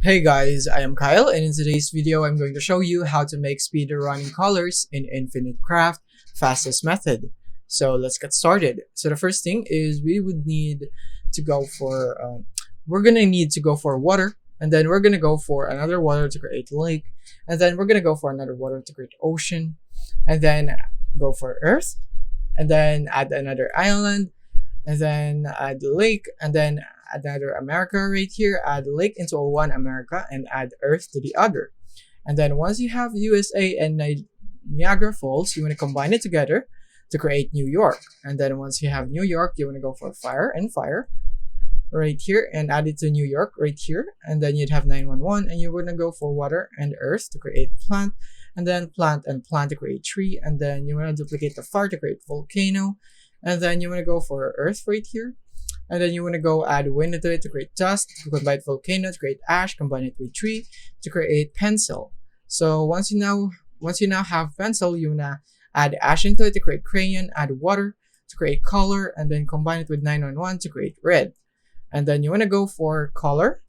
Hey guys, I am Kyle, and in today's video I'm going to show you how to make speedrunning colors in Infinite Craft fastest method. So let's get started. So the first thing is we would need to go for water, and then we're gonna go for another water to create lake, and then we're gonna go for another water to create ocean, and then go for earth, and then add another island, and then add the lake, and then add another America right here, add lake into one America, and add earth to the other. And then once you have USA and Niagara Falls, you want to combine it together to create New York. And then once you have New York, you want to go for fire and fire right here and add it to New York right here. And then you'd have 911, and you're going to go for water and earth to create plant, and then plant and plant to create tree. And then you want to duplicate the fire to create volcano. And then you want to go for earth right here. And then you want to go add wind into it to create dust, to combine volcano to create ash, combine it with tree to create pencil. So once you now have pencil, you wanna add ash into it to create crayon, add water to create color, and then combine it with 911 to create red. And then you wanna go for color,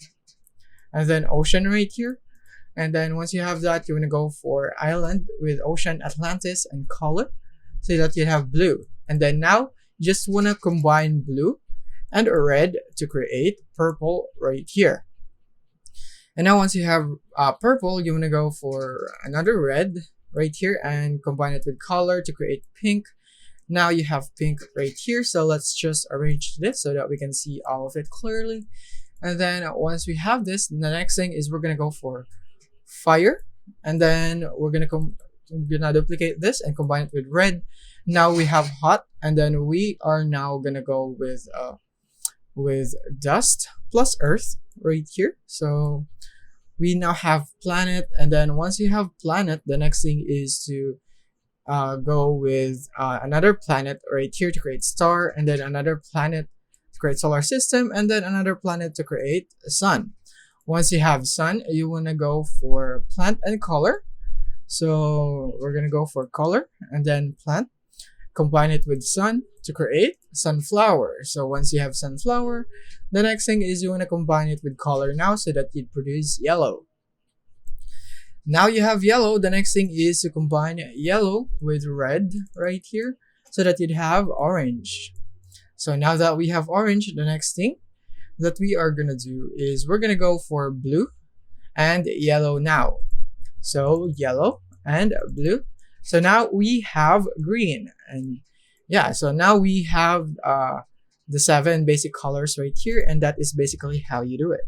and then ocean right here. And then once you have that, you wanna go for island with ocean, Atlantis, and color, so that you have blue. And then now you just wanna combine blue and red to create purple right here. And now once you have purple, you want to go for another red right here and combine it with color to create pink. Now you have pink right here, so let's just arrange this so that we can see all of it clearly. And then once we have this, the next thing is we're going to go for fire, and then we're going to duplicate this and combine it with red. Now we have hot, and then we are now going to go with dust plus earth right here. So we now have planet, and then once you have planet, the next thing is to go with another planet right here to create star, and then another planet to create solar system, and then another planet to create sun. Once you have sun, you want to go for plant and color. So we're going to go for color and then plant, combine it with sun to create sunflower. So once you have sunflower, the next thing is you want to combine it with color now so that it produce yellow. Now you have yellow, the next thing is to combine yellow with red right here so that you'd have orange. So now that we have orange, the next thing that we are going to do is we're going to go for blue and yellow now. So yellow and blue. So now we have green, and yeah, so now we have the 7 basic colors right here, and that is basically how you do it.